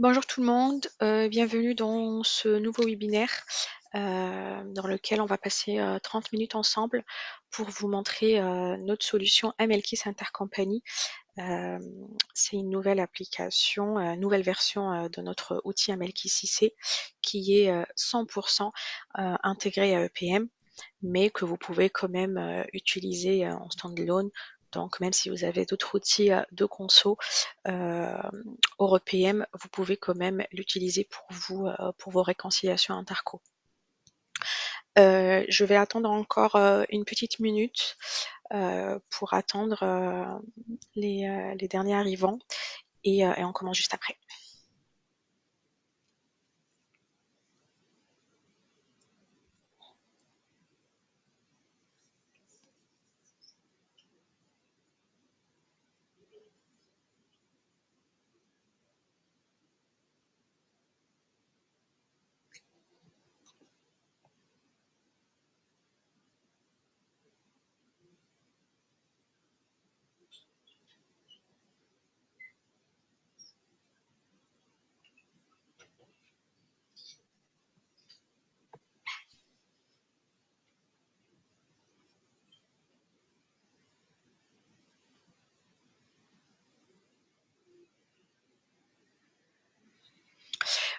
Bonjour tout le monde, bienvenue dans ce nouveau webinaire dans lequel on va passer 30 minutes ensemble pour vous montrer notre solution MLKeys Intercompany. Euh, c'est une nouvelle application, nouvelle version de notre outil MLKeys IC qui est 100% intégré à EPM, mais que vous pouvez quand même utiliser en standalone. Donc, même si vous avez d'autres outils de conso européenne, vous pouvez quand même l'utiliser pour vous, pour vos réconciliations interco. Je vais attendre encore une petite minute pour attendre les derniers arrivants et on commence juste après.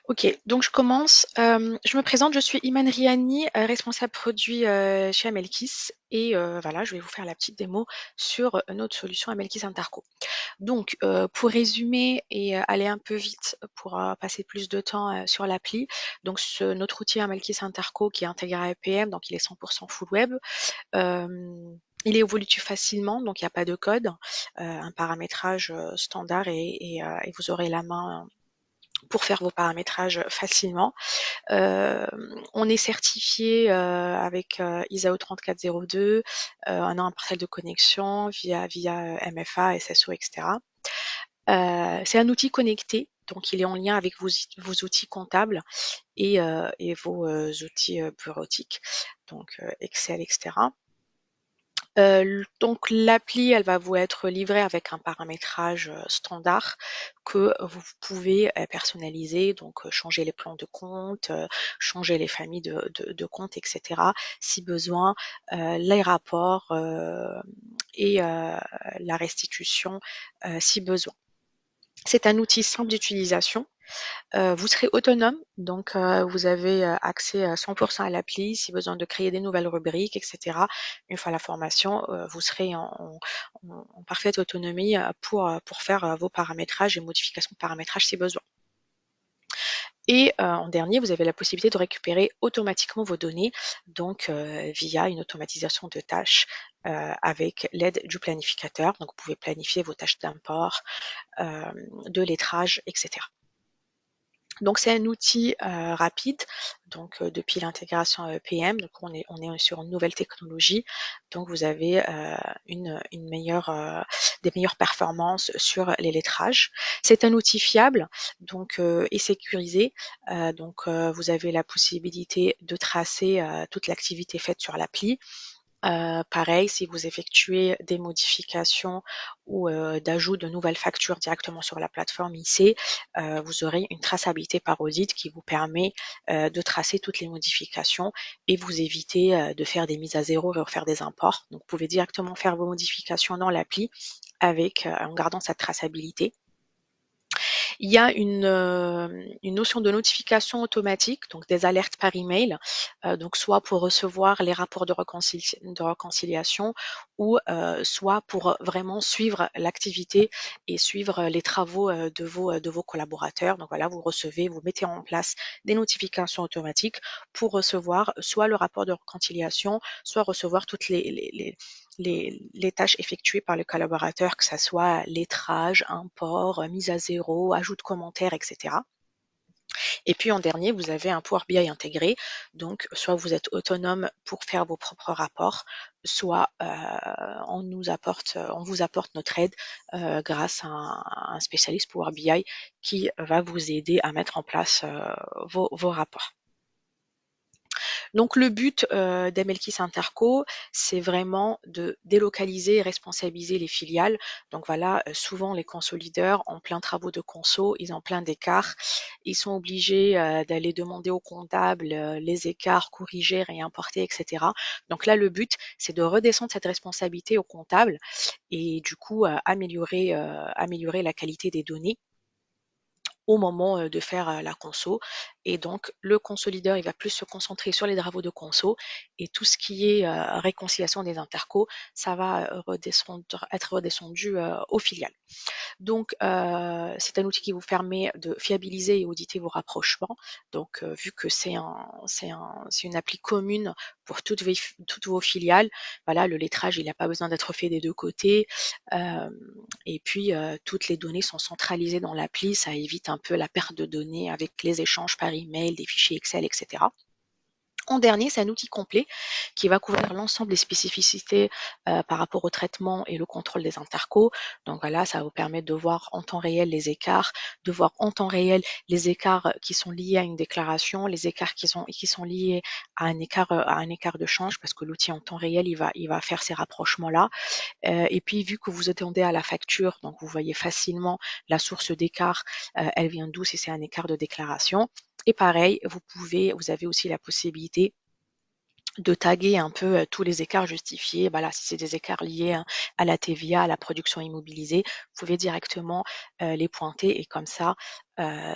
Ok, donc je commence. Je me présente, je suis Iman Riani, responsable produit chez Amelkis. Et voilà, je vais vous faire la petite démo sur notre solution Amelkis Interco. Donc, pour résumer et aller un peu vite pour passer plus de temps sur l'appli, donc notre outil Amelkis Interco qui est intégré à EPM, donc il est 100% full web. Il est évolutif facilement, donc il n'y a pas de code, un paramétrage standard et vous aurez la main pour faire vos paramétrages facilement. On est certifié avec ISO 3402, on a un parcelle de connexion via MFA, SSO, etc. C'est un outil connecté, donc il est en lien avec vos outils comptables et vos outils bureautiques, donc Excel, etc. Donc l'appli, elle va vous être livrée avec un paramétrage standard que vous pouvez personnaliser, donc changer les plans de compte, changer les familles de comptes, etc. si besoin, les rapports et la restitution si besoin. C'est un outil simple d'utilisation. Vous serez autonome, donc vous avez accès à 100% à l'appli. Si besoin de créer des nouvelles rubriques, etc. Une fois la formation, vous serez en parfaite autonomie pour faire vos paramétrages et modifications de paramétrages si besoin. Et en dernier, vous avez la possibilité de récupérer automatiquement vos données, donc via une automatisation de tâches avec l'aide du planificateur. Donc vous pouvez planifier vos tâches d'import, de lettrage, etc. Donc c'est un outil rapide, donc depuis l'intégration à EPM, donc on est sur une nouvelle technologie, donc vous avez une meilleure, des meilleures performances sur les lettrages. C'est un outil fiable donc et sécurisé, donc vous avez la possibilité de tracer toute l'activité faite sur l'appli. Pareil, si vous effectuez des modifications ou d'ajout de nouvelles factures directement sur la plateforme IC, vous aurez une traçabilité par audit qui vous permet de tracer toutes les modifications et vous éviter de faire des mises à zéro et refaire des imports. Donc, vous pouvez directement faire vos modifications dans l'appli avec en gardant cette traçabilité. Il y a une notion de notification automatique, donc des alertes par email, donc soit pour recevoir les rapports de réconciliation ou soit pour vraiment suivre l'activité et suivre les travaux de vos collaborateurs. Donc voilà, vous recevez, vous mettez en place des notifications automatiques pour recevoir soit le rapport de réconciliation, soit recevoir toutes les tâches effectuées par le collaborateur, que ce soit lettrage, import, mise à zéro, ajout de commentaires, etc. Et puis en dernier, vous avez un Power BI intégré, donc soit vous êtes autonome pour faire vos propres rapports, soit on vous apporte notre aide grâce à un spécialiste Power BI qui va vous aider à mettre en place vos rapports. Donc le but d'Emelkis Interco, c'est vraiment de délocaliser et responsabiliser les filiales. Donc voilà, souvent les consolideurs en plein travaux de conso, ils ont plein d'écarts. Ils sont obligés d'aller demander au comptable les écarts, corriger, réimporter, etc. Donc là, le but, c'est de redescendre cette responsabilité au comptable et du coup améliorer la qualité des données au moment de faire la conso. Et donc, le consolideur, il va plus se concentrer sur les travaux de conso et tout ce qui est réconciliation des intercos, ça va être redescendu aux filiales. Donc, c'est un outil qui vous permet de fiabiliser et auditer vos rapprochements. Donc, vu que c'est une appli commune pour toutes vos filiales, voilà, le lettrage, il n'a pas besoin d'être fait des deux côtés. Euh, et puis, toutes les données sont centralisées dans l'appli. Ça évite un peu la perte de données avec les échanges par email, des fichiers Excel, etc. En dernier, c'est un outil complet qui va couvrir l'ensemble des spécificités par rapport au traitement et le contrôle des intercos. Donc voilà, ça va vous permettre de voir en temps réel les écarts, de voir en temps réel les écarts qui sont liés à une déclaration, les écarts qui sont liés à un écart de change, parce que l'outil en temps réel, il va faire ces rapprochements-là. Et puis, vu que vous attendez à la facture, donc vous voyez facilement la source d'écart, elle vient d'où si c'est un écart de déclaration. Et pareil, vous avez aussi la possibilité de taguer un peu tous les écarts justifiés. Bah là, si c'est des écarts liés à la TVA, à la production immobilisée, vous pouvez directement les pointer et comme ça,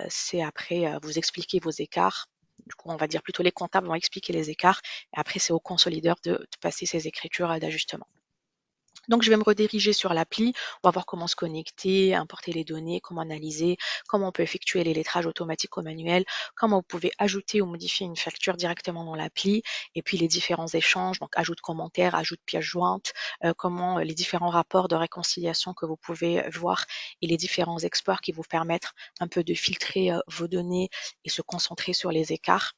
c'est après vous expliquer vos écarts. Du coup, on va dire plutôt les comptables vont expliquer les écarts et après, c'est au consolideur de passer ces écritures d'ajustement. Donc, je vais me rediriger sur l'appli. On va voir comment se connecter, importer les données, comment analyser, comment on peut effectuer les lettrages automatiques ou manuels, comment vous pouvez ajouter ou modifier une facture directement dans l'appli, et puis les différents échanges, donc ajout de commentaires, ajout de pièces jointes, comment les différents rapports de réconciliation que vous pouvez voir et les différents exports qui vous permettent un peu de filtrer vos données et se concentrer sur les écarts.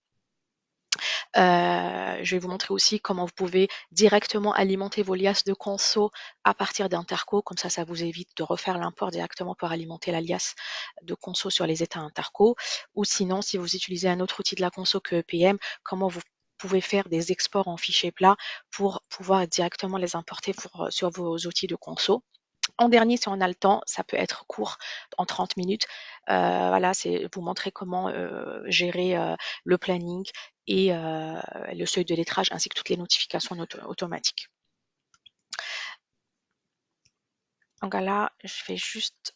Je vais vous montrer aussi comment vous pouvez directement alimenter vos liasses de conso à partir d'Interco. Comme ça vous évite de refaire l'import directement pour alimenter la liasse de conso sur les états Interco. Ou sinon, si vous utilisez un autre outil de la conso que EPM, comment vous pouvez faire des exports en fichier plat pour pouvoir directement les importer sur vos outils de conso. En dernier, si on a le temps, ça peut être court en 30 minutes. Voilà, c'est vous montrer comment gérer le planning et le seuil de lettrage ainsi que toutes les notifications automatiques. Donc là, je vais juste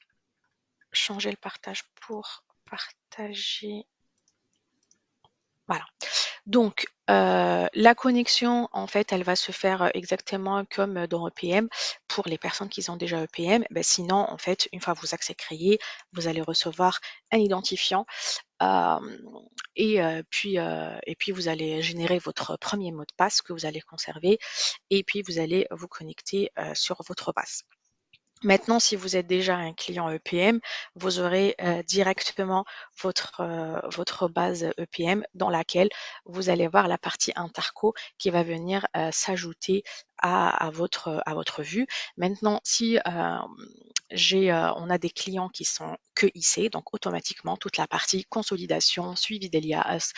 changer le partage pour partager. Voilà. Donc, la connexion, en fait, elle va se faire exactement comme dans EPM pour les personnes qui ont déjà EPM. Ben, sinon, en fait, une fois vos accès créés, vous allez recevoir un identifiant et puis vous allez générer votre premier mot de passe que vous allez conserver et puis vous allez vous connecter sur votre base. Maintenant, si vous êtes déjà un client EPM, vous aurez directement votre base EPM dans laquelle vous allez voir la partie Interco qui va venir s'ajouter à votre vue. Maintenant, si on a des clients qui sont que IC, donc automatiquement toute la partie consolidation, suivi des liasses,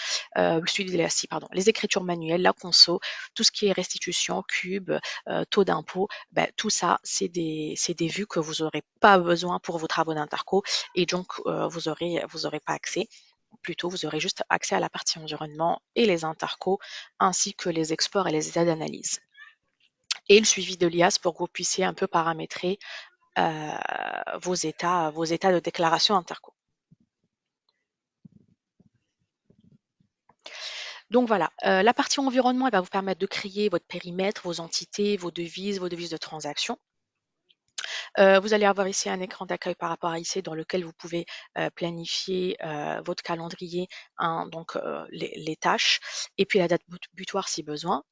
pardon, les écritures manuelles, la conso, tout ce qui est restitution, cube, taux d'impôt, ben, tout ça, c'est des vues que vous n'aurez pas besoin pour vos travaux d'interco et donc vous aurez pas accès. Plutôt, vous aurez juste accès à la partie environnement et les intercos, ainsi que les exports et les états d'analyse. Et le suivi de l'IAS pour que vous puissiez un peu paramétrer vos états de déclaration interco. Donc voilà, la partie environnement, elle va vous permettre de créer votre périmètre, vos entités, vos devises de transaction. Vous allez avoir ici un écran d'accueil par rapport à ici dans lequel vous pouvez planifier votre calendrier, hein, donc les tâches et puis la date butoir si besoin.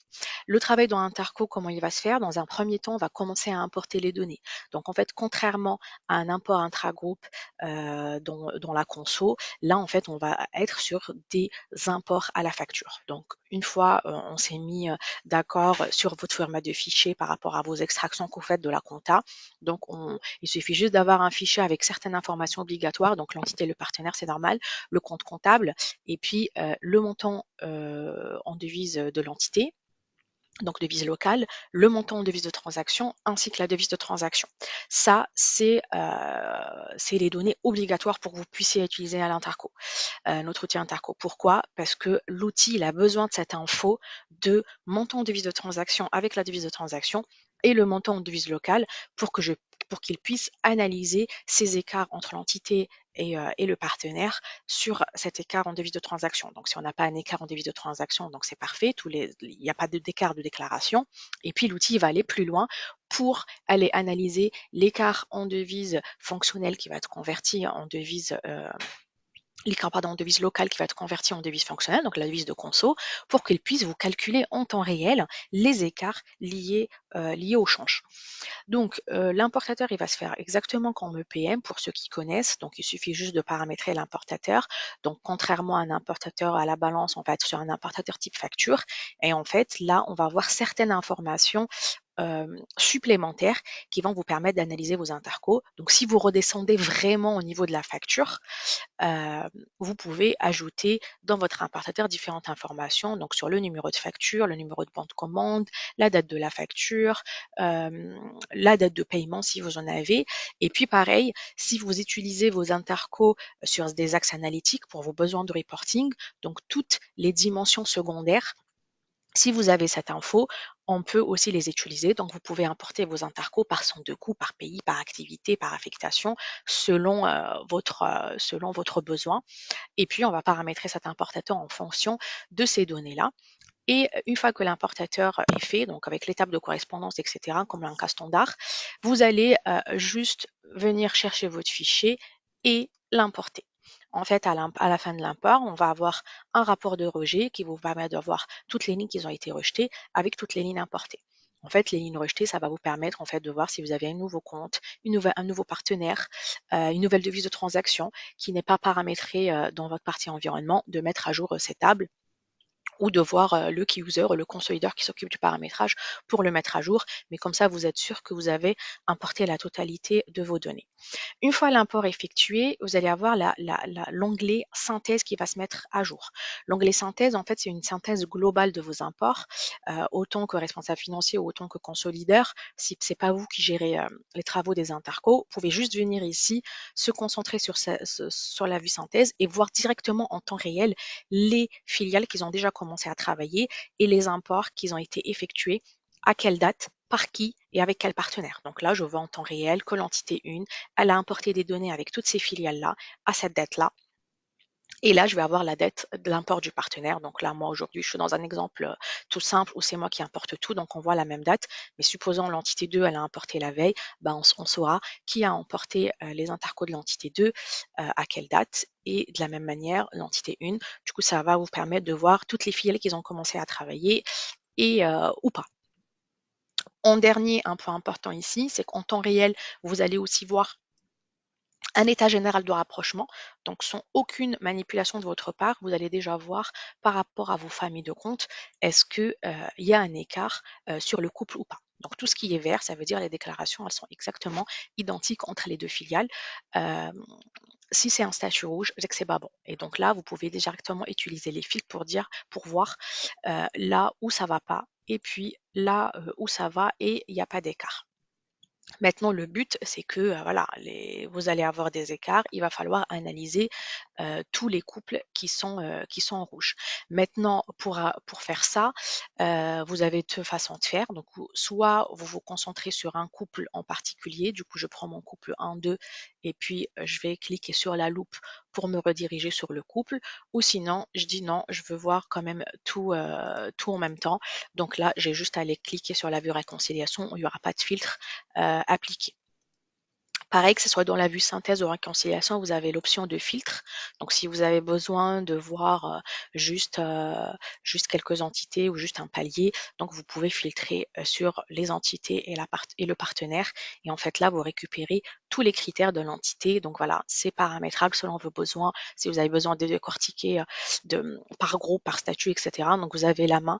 Le travail dans Interco, comment il va se faire? Dans un premier temps, on va commencer à importer les données. Donc en fait, contrairement à un import intragroupe dans la conso, là en fait, on va être sur des imports à la facture. Donc une fois on s'est mis d'accord sur votre format de fichier par rapport à vos extractions que vous faites de la compta, donc il suffit juste d'avoir un fichier avec certaines informations obligatoires, donc l'entité, le partenaire, c'est normal, le compte comptable, et puis le montant en devise de l'entité, donc devise locale, le montant en devise de transaction ainsi que la devise de transaction. Ça, c'est les données obligatoires pour que vous puissiez utiliser à l'Interco, notre outil Interco. Pourquoi? Parce que l'outil, il a besoin de cette info de montant en devise de transaction avec la devise de transaction et le montant en devise locale pour qu'il puisse analyser ces écarts entre l'entité et le partenaire sur cet écart en devise de transaction. Donc, si on n'a pas un écart en devise de transaction, donc c'est parfait, il n'y a pas d'écart de déclaration. Et puis, l'outil va aller plus loin pour aller analyser l'écart en devise fonctionnelle qui va être converti en devise l'écart en devise locale qui va être converti en devise fonctionnelle, donc la devise de conso, pour qu'il puisse vous calculer en temps réel les écarts liés au change. Donc, l'importateur, il va se faire exactement comme EPM pour ceux qui connaissent. Donc, il suffit juste de paramétrer l'importateur. Donc, contrairement à un importateur à la balance, on va être sur un importateur type facture. Et en fait, là, on va avoir certaines informations supplémentaires qui vont vous permettre d'analyser vos intercos. Donc, si vous redescendez vraiment au niveau de la facture, vous pouvez ajouter dans votre importateur différentes informations, donc sur le numéro de facture, le numéro de bon de commande, la date de la facture, la date de paiement si vous en avez. Et puis pareil, si vous utilisez vos intercos sur des axes analytiques pour vos besoins de reporting, donc toutes les dimensions secondaires, si vous avez cette info, on peut aussi les utiliser. Donc, vous pouvez importer vos intercos par centre de coût, par pays, par activité, par affectation, selon votre besoin. Et puis, on va paramétrer cet importateur en fonction de ces données-là. Et une fois que l'importateur est fait, donc avec l'étape de correspondance, etc., comme un cas standard, vous allez juste venir chercher votre fichier et l'importer. En fait, à la fin de l'import, on va avoir un rapport de rejet qui vous permet de voir toutes les lignes qui ont été rejetées avec toutes les lignes importées. En fait, les lignes rejetées, ça va vous permettre en fait de voir si vous avez un nouveau compte, un nouveau partenaire, une nouvelle devise de transaction qui n'est pas paramétrée dans votre partie environnement, de mettre à jour ces tables ou de voir le key user, le consolideur qui s'occupe du paramétrage pour le mettre à jour. Mais comme ça, vous êtes sûr que vous avez importé la totalité de vos données. Une fois l'import effectué, vous allez avoir l'onglet synthèse qui va se mettre à jour. L'onglet synthèse, en fait, c'est une synthèse globale de vos imports, autant que responsable financier ou autant que consolideur. Si c'est pas vous qui gérez les travaux des intercos, vous pouvez juste venir ici, se concentrer sur la vue synthèse et voir directement en temps réel les filiales qui ont déjà commencé à travailler et les imports qui ont été effectués, à quelle date, par qui et avec quel partenaire. Donc là, je vois en temps réel que l'entité 1, elle a importé des données avec toutes ces filiales-là à cette date-là. Et là, je vais avoir la date de l'import du partenaire. Donc là, moi, aujourd'hui, je suis dans un exemple tout simple où c'est moi qui importe tout. Donc, on voit la même date. Mais supposons l'entité 2, elle a importé la veille, ben, on saura qui a emporté les intercos de l'entité 2, à quelle date. Et de la même manière, l'entité 1. Du coup, ça va vous permettre de voir toutes les filiales qui ont commencé à travailler et ou pas. En dernier, un point important ici, c'est qu'en temps réel, vous allez aussi voir un état général de rapprochement, donc sans aucune manipulation de votre part, vous allez déjà voir par rapport à vos familles de comptes, est-ce qu'il y a un écart sur le couple ou pas. Donc tout ce qui est vert, ça veut dire les déclarations, elles sont exactement identiques entre les deux filiales. Euh, Si c'est un statut rouge, c'est que c'est pas bon. Et donc là, vous pouvez directement utiliser les filtres pour voir là où ça va pas, et puis là où ça va et il n'y a pas d'écart. Maintenant, le but, c'est que voilà, vous allez avoir des écarts. Il va falloir analyser tous les couples qui sont en rouge. Maintenant, pour faire ça, vous avez deux façons de faire. Donc, soit vous vous concentrez sur un couple en particulier. Du coup, je prends mon couple 1, 2 et puis je vais cliquer sur la loupe pour me rediriger sur le couple. Ou sinon, je dis non, je veux voir quand même tout en même temps. Donc là, j'ai juste à aller cliquer sur la vue réconciliation où il n'y aura pas de filtre appliqué. Pareil, que ce soit dans la vue synthèse ou réconciliation, vous avez l'option de filtre. Donc, si vous avez besoin de voir juste, juste quelques entités ou juste un palier, donc vous pouvez filtrer sur les entités et le partenaire. Et en fait, là, vous récupérez tous les critères de l'entité. Donc voilà, c'est paramétrable selon vos besoins. Si vous avez besoin de décortiquer par groupe, par statut, etc. Donc, vous avez la main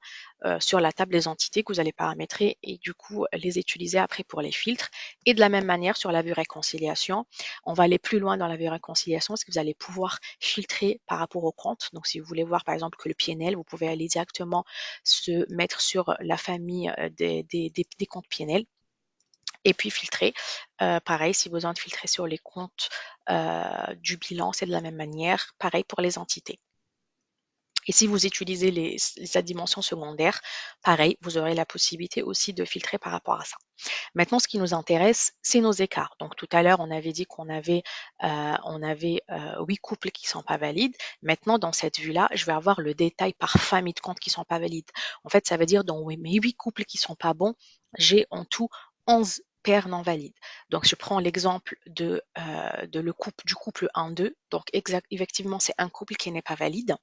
sur la table des entités que vous allez paramétrer et du coup les utiliser après pour les filtres. Et de la même manière sur la vue réconciliation, on va aller plus loin dans la vue réconciliation parce que vous allez pouvoir filtrer par rapport au compte. Donc si vous voulez voir par exemple que le PNL, vous pouvez aller directement se mettre sur la famille des comptes PNL et puis filtrer. Pareil, si besoin de filtrer sur les comptes du bilan, c'est de la même manière. Pareil pour les entités. Et si vous utilisez la dimension secondaire, pareil, vous aurez la possibilité aussi de filtrer par rapport à ça. Maintenant, ce qui nous intéresse, c'est nos écarts. Donc tout à l'heure, on avait dit qu'on avait 8 couples qui sont pas valides. Maintenant, dans cette vue-là, je vais avoir le détail par famille de comptes qui sont pas valides. En fait, ça veut dire dans mes 8 couples qui sont pas bons, j'ai en tout 11 paires non valides. Donc je prends l'exemple du couple 1-2. Donc effectivement, c'est un couple qui n'est pas valide.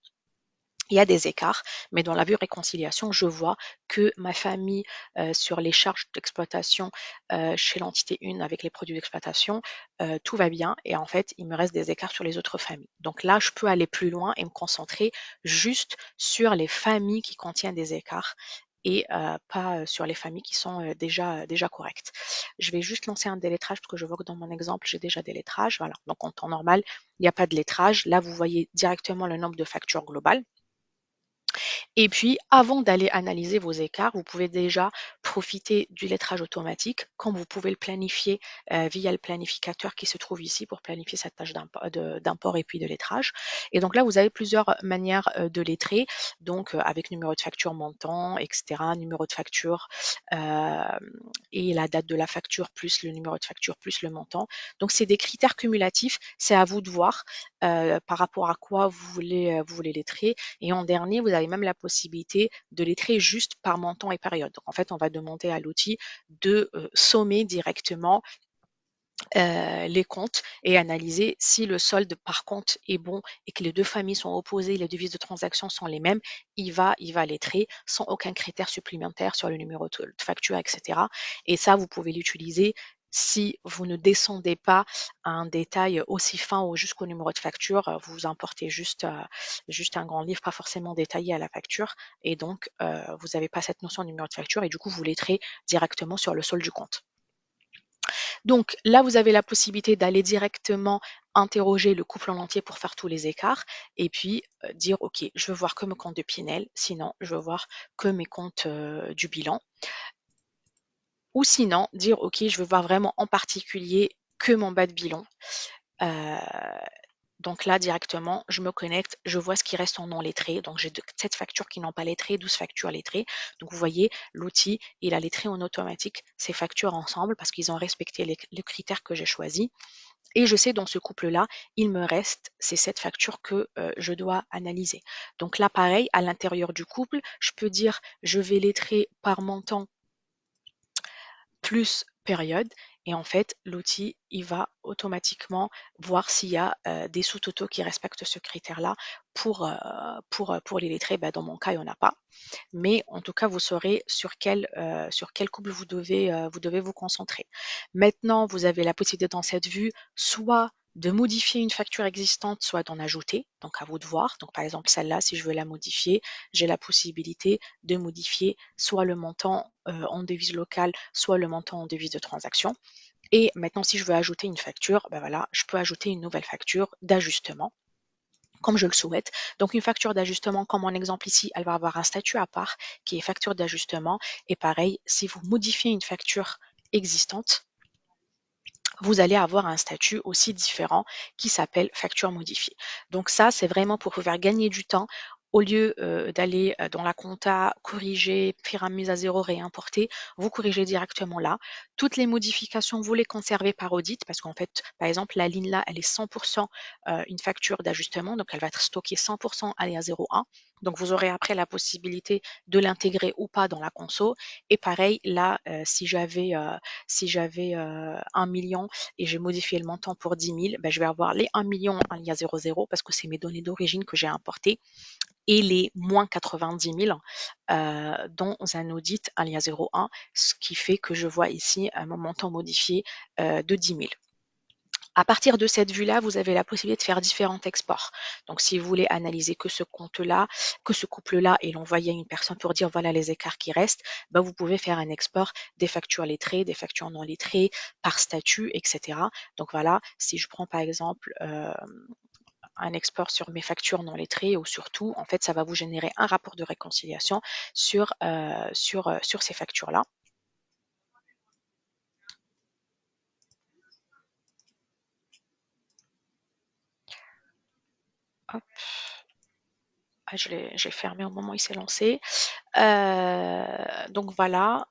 Il y a des écarts, mais dans la vue réconciliation, je vois que ma famille sur les charges d'exploitation chez l'entité 1 avec les produits d'exploitation, tout va bien et en fait, il me reste des écarts sur les autres familles. Donc là, je peux aller plus loin et me concentrer juste sur les familles qui contiennent des écarts et pas sur les familles qui sont déjà correctes. Je vais juste lancer un délettrage parce que je vois que dans mon exemple, j'ai déjà des lettrages. Voilà. Donc en temps normal, il n'y a pas de lettrage. Là, vous voyez directement le nombre de factures globales. Et puis, avant d'aller analyser vos écarts, vous pouvez déjà profiter du lettrage automatique, comme vous pouvez le planifier via le planificateur qui se trouve ici pour planifier cette tâche d'import et puis de lettrage. Et donc là, vous avez plusieurs manières de lettrer, donc avec numéro de facture montant, etc., numéro de facture euh, et la date de la facture plus le numéro de facture plus le montant. Donc c'est des critères cumulatifs, c'est à vous de voir par rapport à quoi vous voulez lettrer. Et en dernier, vous avez même la possibilité de lettrer juste par montant et période. Donc en fait, on va demander à l'outil de sommer directement les comptes et analyser si le solde par compte est bon et que les deux familles sont opposées, les devises de transaction sont les mêmes, il va lettrer sans aucun critère supplémentaire sur le numéro de facture, etc. Et ça, vous pouvez l'utiliser si vous ne descendez pas à un détail aussi fin ou jusqu'au numéro de facture, vous importez juste un grand livre, pas forcément détaillé à la facture, et donc vous n'avez pas cette notion de numéro de facture, et du coup vous lettrez directement sur le solde du compte. Donc là, vous avez la possibilité d'aller directement interroger le couple en entier pour faire tous les écarts et puis dire, OK, je veux voir que mes comptes de Pinel, sinon je veux voir que mes comptes du bilan. Ou sinon, dire, OK, je veux voir vraiment en particulier que mon bas de bilan. Euh, donc là, directement, je me connecte, je vois ce qui reste en non lettré. Donc j'ai 7 factures qui n'ont pas lettré, 12 factures lettrées. Donc vous voyez, l'outil, il a lettré en automatique ces factures ensemble parce qu'ils ont respecté les critères que j'ai choisis. Et je sais dans ce couple-là, il me reste ces 7 factures que je dois analyser. Donc là, pareil, à l'intérieur du couple, je peux dire, je vais lettrer par montant plus période. Et en fait, l'outil, il va automatiquement voir s'il y a des sous-totaux qui respectent ce critère-là pour les lettrés. Dans mon cas, il n'y en a pas. Mais en tout cas, vous saurez sur quel couple vous devez vous concentrer. Maintenant, vous avez la possibilité dans cette vue, soit de modifier une facture existante, soit d'en ajouter. Donc à vous de voir. Donc par exemple celle-là, si je veux la modifier, j'ai la possibilité de modifier soit le montant en devise locale, soit le montant en devise de transaction. Et maintenant, si je veux ajouter une facture, voilà, je peux ajouter une nouvelle facture d'ajustement comme je le souhaite. Donc une facture d'ajustement, comme mon exemple ici, elle va avoir un statut à part qui est facture d'ajustement. Et pareil, si vous modifiez une facture existante, vous allez avoir un statut aussi différent qui s'appelle facture modifiée. Donc ça, c'est vraiment pour vous faire gagner du temps au lieu d'aller dans la compta, corriger, faire un mise à zéro, réimporter, vous corrigez directement là. Toutes les modifications, vous les conservez par audit parce qu'en fait, par exemple, la ligne là, elle est 100% une facture d'ajustement, donc elle va être stockée 100% alias 01. Donc vous aurez après la possibilité de l'intégrer ou pas dans la conso. Et pareil, là, si j'avais 1 million et j'ai modifié le montant pour 10 000, ben, je vais avoir les 1 million alias 00 parce que c'est mes données d'origine que j'ai importées et les moins 90 000 dans un audit alias 01, ce qui fait que je vois ici mon montant modifié de 10 000. À partir de cette vue-là, vous avez la possibilité de faire différents exports. Donc, si vous voulez analyser que ce compte-là, que ce couple-là, et l'envoyer à une personne pour dire voilà les écarts qui restent, ben, vous pouvez faire un export des factures lettrées, des factures non lettrées, par statut, etc. Donc voilà, si je prends par exemple un export sur mes factures non lettrées ou sur tout, en fait, ça va vous générer un rapport de réconciliation sur ces factures-là. Hop. Ah, j'ai fermé au moment où il s'est lancé. Donc voilà,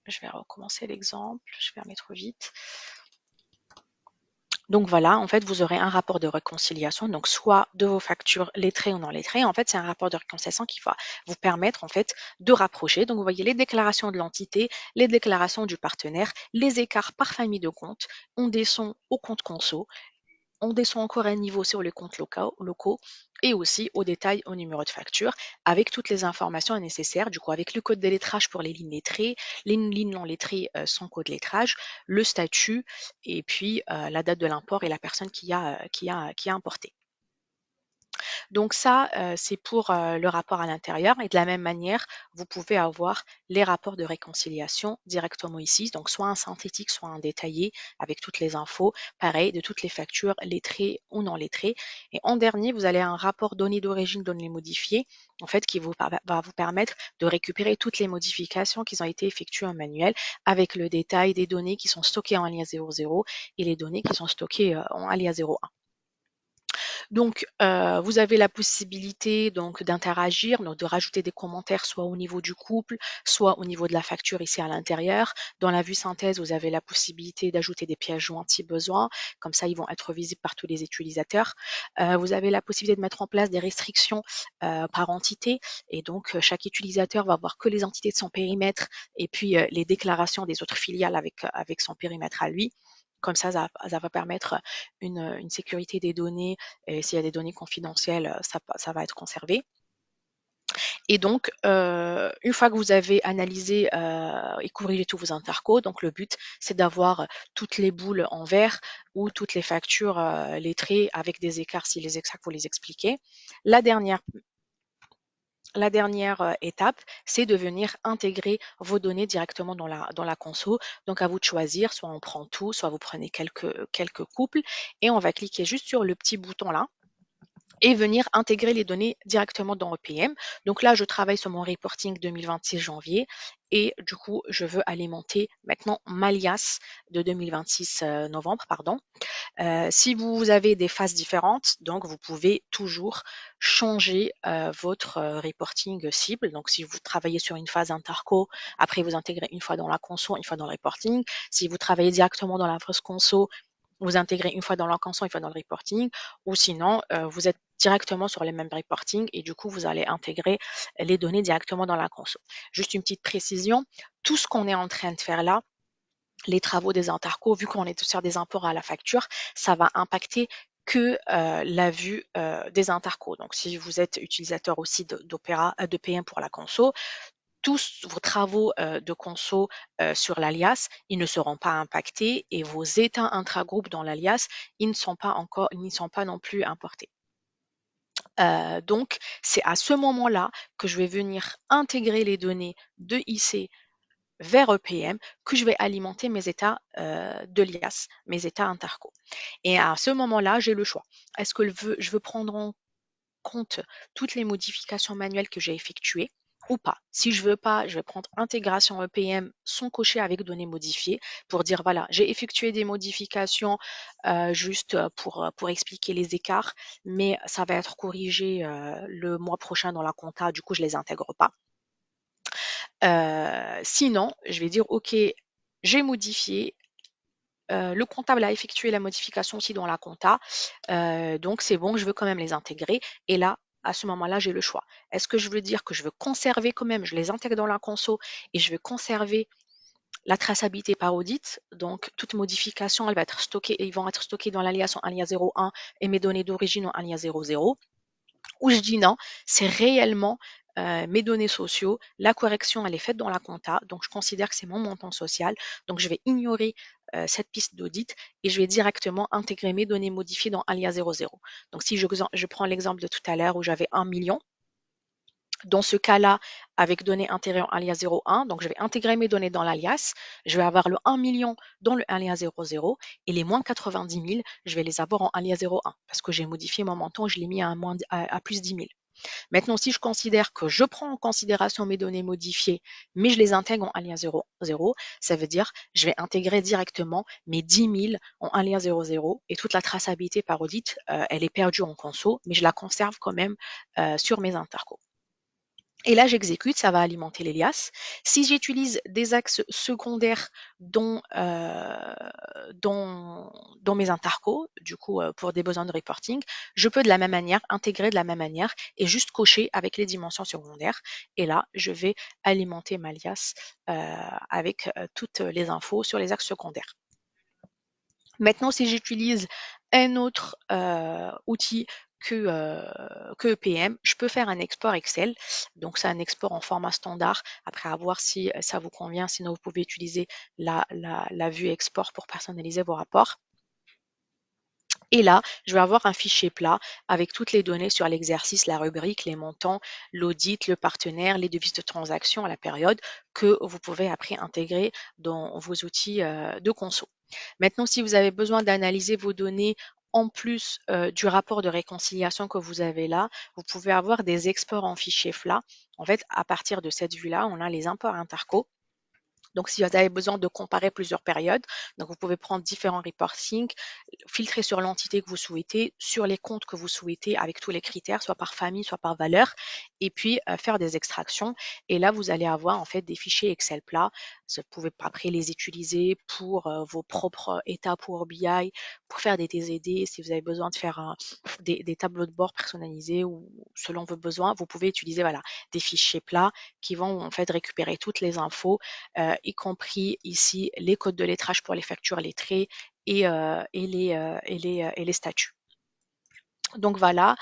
je vais recommencer l'exemple, je vais remettre vite. Donc voilà, en fait, vous aurez un rapport de réconciliation, donc soit de vos factures lettrées ou non lettrées. En fait, c'est un rapport de réconciliation qui va vous permettre en fait de rapprocher. Donc vous voyez les déclarations de l'entité, les déclarations du partenaire, les écarts par famille de compte. On descend au compte conso, on descend encore un niveau sur les comptes locaux et aussi au détail au numéro de facture avec toutes les informations nécessaires, du coup avec le code de lettrage pour les lignes lettrées, les lignes non lettrées sans code lettrage, le statut et puis la date de l'import et la personne qui a importé. Donc ça, c'est pour le rapport à l'intérieur. Et de la même manière, vous pouvez avoir les rapports de réconciliation directement ici. Donc soit un synthétique, soit un détaillé avec toutes les infos. Pareil, de toutes les factures lettrées ou non lettrées. Et en dernier, vous allez un rapport données d'origine, données modifiées, en fait, qui va vous permettre de récupérer toutes les modifications qui ont été effectuées en manuel avec le détail des données qui sont stockées en alias 00 et les données qui sont stockées en alias 01. Donc, vous avez la possibilité donc d'interagir, donc de rajouter des commentaires soit au niveau du couple, soit au niveau de la facture ici à l'intérieur. Dans la vue synthèse, vous avez la possibilité d'ajouter des pièces jointes si besoin. Comme ça, ils vont être visibles par tous les utilisateurs. Vous avez la possibilité de mettre en place des restrictions par entité. Et donc, chaque utilisateur va voir que les entités de son périmètre et puis les déclarations des autres filiales avec son périmètre à lui. Comme ça va permettre une sécurité des données et s'il y a des données confidentielles, ça va être conservé. Et donc, une fois que vous avez analysé et corrigé tous vos intercos, donc le but, c'est d'avoir toutes les boules en vert ou toutes les factures lettrées avec des écarts, si les écarts, vous les expliquer. La dernière étape, c'est de venir intégrer vos données directement dans la console. Donc, à vous de choisir, soit on prend tout, soit vous prenez quelques couples et on va cliquer juste sur le petit bouton là et venir intégrer les données directement dans EPM. Donc là, je travaille sur mon reporting 2026 janvier et du coup, je veux alimenter maintenant Malias de 2026 novembre, pardon. Si vous avez des phases différentes, donc vous pouvez toujours changer votre reporting cible. Donc si vous travaillez sur une phase interco, après vous intégrez une fois dans la conso, une fois dans le reporting. Si vous travaillez directement dans la phase conso, vous intégrez une fois dans la console, une fois dans le reporting, ou sinon, vous êtes directement sur les mêmes reporting et du coup, vous allez intégrer les données directement dans la console. Juste une petite précision, tout ce qu'on est en train de faire là, les travaux des intercos, vu qu'on est sur des imports à la facture, ça va impacter que la vue des intercos. Donc, si vous êtes utilisateur aussi de PM pour la conso, tous vos travaux de conso sur l'alias, ils ne seront pas impactés et vos états intragroupes dans l'alias, ils n'y sont pas non plus importés. Donc, c'est à ce moment-là que je vais venir intégrer les données de IC vers EPM que je vais alimenter mes états de lias, mes états interco. Et à ce moment-là, j'ai le choix. Est-ce que je veux prendre en compte toutes les modifications manuelles que j'ai effectuées ou pas. Si je veux pas, je vais prendre intégration EPM sans cocher avec données modifiées pour dire voilà, j'ai effectué des modifications juste pour expliquer les écarts, mais ça va être corrigé le mois prochain dans la compta, du coup je les intègre pas. Sinon, je vais dire ok, j'ai modifié, le comptable a effectué la modification aussi dans la compta, donc c'est bon, je veux quand même les intégrer. Et là, à ce moment-là, j'ai le choix. Est-ce que je veux dire que je veux conserver quand même, je les intègre dans la conso et je veux conserver la traçabilité par audit, donc toute modification, elle va être stockée, ils vont être stockés dans l'alias en alias 01 et mes données d'origine en alias 00, ou je dis non, c'est réellement mes données sociaux, la correction elle est faite dans la compta, donc je considère que c'est mon montant social, donc je vais ignorer cette piste d'audit et je vais directement intégrer mes données modifiées dans alias 00. Donc si je prends l'exemple de tout à l'heure où j'avais 1 million, dans ce cas-là, avec données intérieures alias 01, donc je vais intégrer mes données dans l'alias, je vais avoir le 1 million dans le alias 00 et les moins 90 000, je vais les avoir en alias 01 parce que j'ai modifié mon montant, je l'ai mis à plus 10 000. Maintenant, si je considère que je prends en considération mes données modifiées, mais je les intègre en alias 00, ça veut dire je vais intégrer directement mes 10 000 en alias 00 et toute la traçabilité par audit, elle est perdue en conso, mais je la conserve quand même sur mes intercos. Et là, j'exécute, ça va alimenter l'Elias. Si j'utilise des axes secondaires dans mes intercos, du coup, pour des besoins de reporting, je peux de la même manière intégrer de la même manière et juste cocher avec les dimensions secondaires. Et là, je vais alimenter ma liasse avec toutes les infos sur les axes secondaires. Maintenant, si j'utilise un autre outil que EPM, je peux faire un export Excel. Donc, c'est un export en format standard. Après, à voir si ça vous convient. Sinon, vous pouvez utiliser la vue export pour personnaliser vos rapports. Et là, je vais avoir un fichier plat avec toutes les données sur l'exercice, la rubrique, les montants, l'audit, le partenaire, les devises de transaction à la période que vous pouvez après intégrer dans vos outils de conso. Maintenant, si vous avez besoin d'analyser vos données en plus du rapport de réconciliation que vous avez là, vous pouvez avoir des exports en fichier FLA. En fait, à partir de cette vue-là, on a les imports interco. Donc, si vous avez besoin de comparer plusieurs périodes, donc vous pouvez prendre différents reporting, filtrer sur l'entité que vous souhaitez, sur les comptes que vous souhaitez avec tous les critères, soit par famille, soit par valeur, et puis faire des extractions. Et là, vous allez avoir en fait des fichiers Excel plats. Vous pouvez après les utiliser pour vos propres états pour BI, pour faire des TZD. Si vous avez besoin de faire des tableaux de bord personnalisés ou selon vos besoins, vous pouvez utiliser voilà, des fichiers plats qui vont en fait récupérer toutes les infos, y compris ici les codes de lettrage pour les factures lettrées et les statuts. Donc voilà,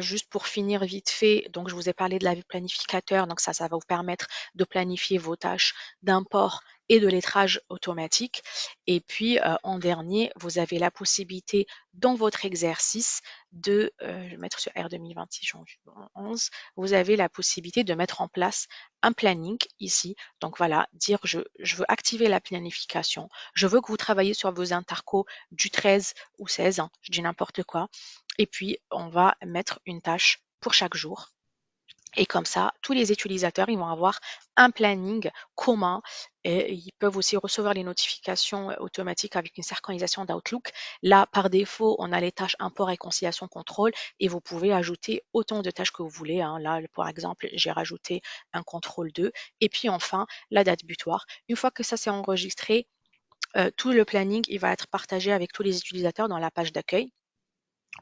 juste pour finir vite fait, donc je vous ai parlé de la vue planificateur, donc ça va vous permettre de planifier vos tâches d'import et de lettrage automatique. Et puis en dernier, vous avez la possibilité dans votre exercice je vais mettre sur R 2026 janvier 11, vous avez la possibilité de mettre en place un planning ici. Donc voilà, dire je veux activer la planification, je veux que vous travaillez sur vos intercos du 13 ou 16, hein, je dis n'importe quoi. Et puis, on va mettre une tâche pour chaque jour. Et comme ça, tous les utilisateurs, ils vont avoir un planning commun et ils peuvent aussi recevoir les notifications automatiques avec une synchronisation d'Outlook. Là, par défaut, on a les tâches import, réconciliation, contrôle et vous pouvez ajouter autant de tâches que vous voulez, hein. Là, par exemple, j'ai rajouté un contrôle 2 et puis enfin, la date butoir. Une fois que ça s'est enregistré, tout le planning, il va être partagé avec tous les utilisateurs dans la page d'accueil.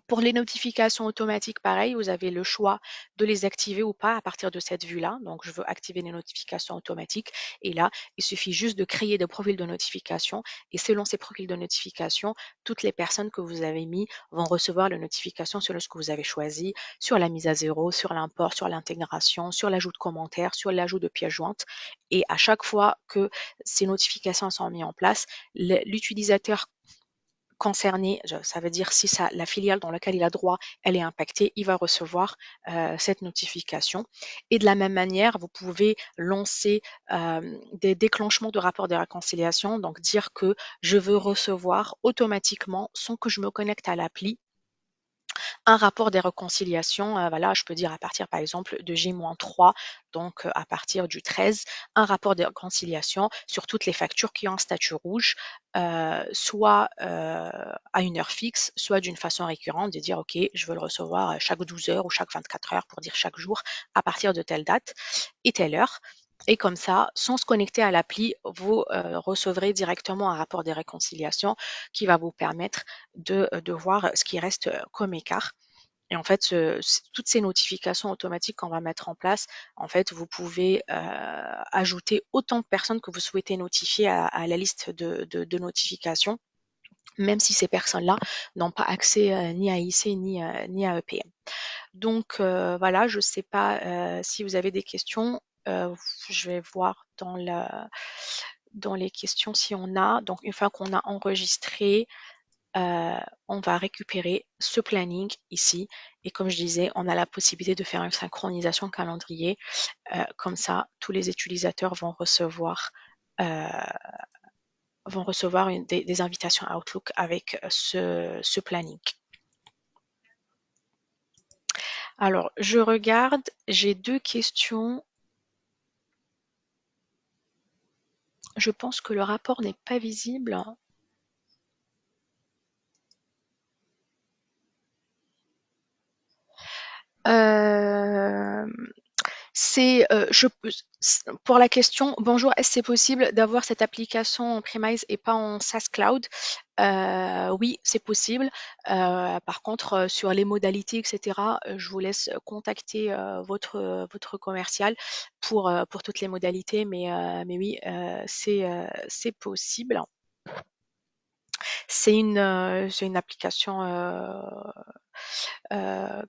Pour les notifications automatiques, pareil, vous avez le choix de les activer ou pas à partir de cette vue-là. Donc, je veux activer les notifications automatiques. Et là, il suffit juste de créer des profils de notification. Et selon ces profils de notification, toutes les personnes que vous avez mis vont recevoir les notifications sur ce que vous avez choisi, sur la mise à zéro, sur l'import, sur l'intégration, sur l'ajout de commentaires, sur l'ajout de pièces jointes. Et à chaque fois que ces notifications sont mises en place, l'utilisateur concerné, ça veut dire si la filiale dans laquelle il a droit, elle est impactée, il va recevoir cette notification. Et de la même manière, vous pouvez lancer des déclenchements de rapports de réconciliation, donc dire que je veux recevoir automatiquement, sans que je me connecte à l'appli, Un rapport des réconciliations, voilà, je peux dire à partir par exemple de J-3, donc à partir du 13, un rapport des réconciliations sur toutes les factures qui ont un statut rouge, soit à une heure fixe, soit d'une façon récurrente, de dire ok, je veux le recevoir chaque 12 heures ou chaque 24 heures pour dire chaque jour à partir de telle date et telle heure. Et comme ça, sans se connecter à l'appli, vous recevrez directement un rapport des réconciliations qui va vous permettre de voir ce qui reste comme écart. Et en fait, toutes ces notifications automatiques qu'on va mettre en place, en fait, vous pouvez ajouter autant de personnes que vous souhaitez notifier à la liste de notifications, même si ces personnes-là n'ont pas accès ni à IC ni à EPM. Donc voilà, je ne sais pas si vous avez des questions. Je vais voir dans les questions si on a. Donc une fois qu'on a enregistré, on va récupérer ce planning ici. Et comme je disais, on a la possibilité de faire une synchronisation calendrier. Comme ça, tous les utilisateurs euh, vont recevoir des invitations Outlook avec ce planning. Alors, je regarde, j'ai deux questions. Je pense que le rapport n'est pas visible. Euh, pour la question, bonjour, est-ce que c'est possible d'avoir cette application en premise et pas en SaaS Cloud? Oui, c'est possible. Par contre, sur les modalités, etc., je vous laisse contacter votre commercial pour toutes les modalités, mais oui, c'est possible. C'est une application euh,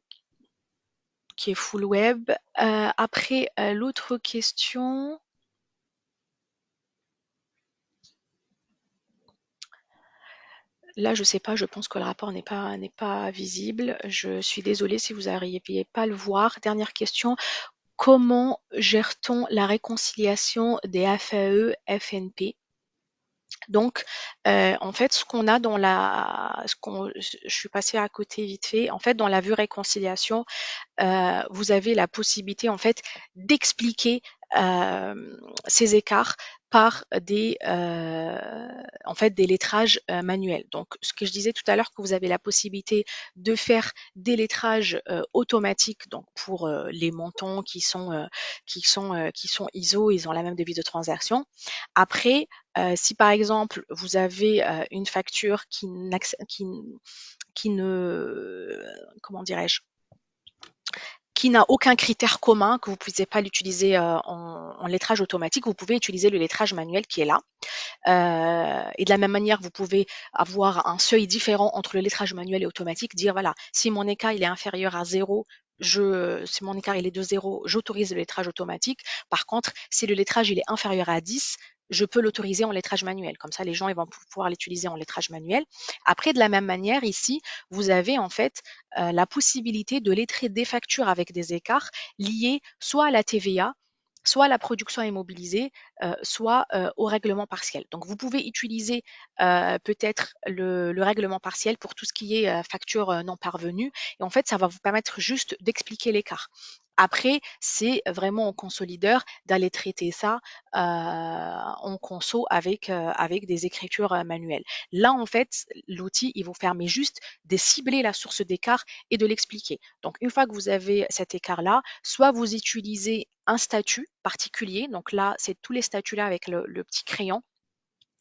qui est full web. Après, l'autre question. Là, je sais pas, je pense que le rapport n'est pas visible. Je suis désolée si vous n'arriviez pas à le voir. Dernière question. Comment gère-t-on la réconciliation des FAE FNP? Donc, en fait, ce qu'on a dans je suis passée à côté vite fait. En fait, dans la vue réconciliation, vous avez la possibilité en fait d'expliquer ces écarts par en fait des lettrages manuels. Donc, ce que je disais tout à l'heure, que vous avez la possibilité de faire des lettrages automatiques, donc pour les montants qui sont ISO, ils ont la même devise de transaction. Après, si par exemple vous avez une facture qui ne, comment dirais-je, qui n'a aucun critère commun, que vous ne pouvez pas l'utiliser en lettrage automatique, vous pouvez utiliser le lettrage manuel qui est là. Et de la même manière, vous pouvez avoir un seuil différent entre le lettrage manuel et automatique, dire voilà, si mon écart il est inférieur à 0, si mon écart il est de 0, j'autorise le lettrage automatique. Par contre, si le lettrage il est inférieur à 10, je peux l'autoriser en lettrage manuel. Comme ça, les gens ils vont pouvoir l'utiliser en lettrage manuel. Après, de la même manière, ici, vous avez en fait la possibilité de lettrer des factures avec des écarts liés soit à la TVA, soit à la production immobilisée, soit au règlement partiel. Donc, vous pouvez utiliser peut-être le règlement partiel pour tout ce qui est facture non parvenue. Et en fait, ça va vous permettre juste d'expliquer l'écart. Après, c'est vraiment au consolideur d'aller traiter ça en conso avec des écritures manuelles. Là, en fait, l'outil, il vous permet juste de cibler la source d'écart et de l'expliquer. Donc, une fois que vous avez cet écart-là, soit vous utilisez un statut particulier, donc là, c'est tous les statuts-là avec le petit crayon.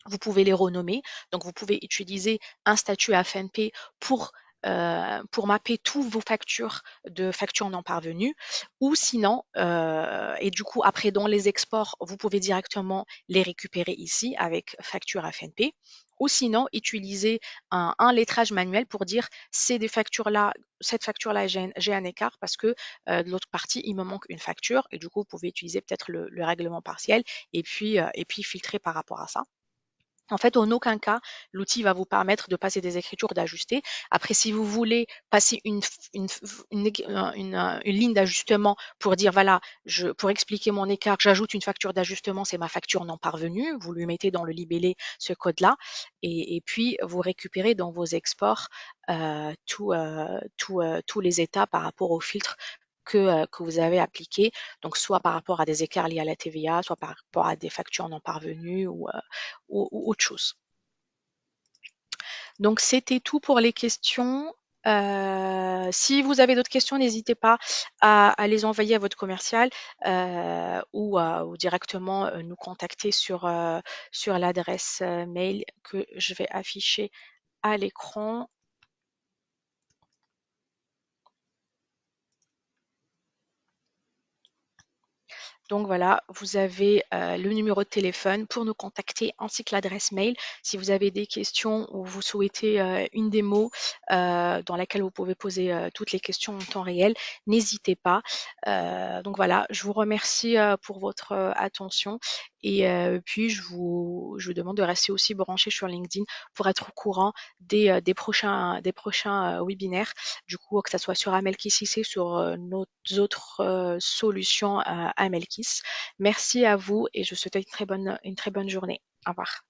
Vous pouvez les renommer. Donc, vous pouvez utiliser un statut FNP pour mapper tous vos factures de factures non parvenues. Ou sinon, et du coup, après, dans les exports, vous pouvez directement les récupérer ici avec facture FNP. Ou sinon, utiliser un lettrage manuel pour dire c'est des factures-là, cette facture-là, j'ai un écart parce que de l'autre partie, il me manque une facture. Et du coup, vous pouvez utiliser peut-être le règlement partiel et puis filtrer par rapport à ça. En fait, en aucun cas, l'outil va vous permettre de passer des écritures, d'ajuster. Après, si vous voulez passer une ligne d'ajustement pour dire, voilà, pour expliquer mon écart, j'ajoute une facture d'ajustement, c'est ma facture non parvenue. Vous lui mettez dans le libellé ce code-là. Et puis, vous récupérez dans vos exports tous les états par rapport au filtre que vous avez appliqué, donc soit par rapport à des écarts liés à la TVA, soit par rapport à des factures non parvenues ou autre chose. Donc c'était tout pour les questions. Si vous avez d'autres questions, n'hésitez pas à les envoyer à votre commercial ou directement nous contacter sur l'adresse mail que je vais afficher à l'écran. Donc voilà, vous avez le numéro de téléphone pour nous contacter ainsi que l'adresse mail. Si vous avez des questions ou vous souhaitez une démo dans laquelle vous pouvez poser toutes les questions en temps réel, n'hésitez pas. Donc voilà, je vous remercie pour votre attention et puis je vous demande de rester aussi branché sur LinkedIn pour être au courant des prochains webinaires, du coup que ce soit sur Amelkis sur nos autres solutions à Amelkis. Merci à vous et je vous souhaite une très bonne journée. Au revoir.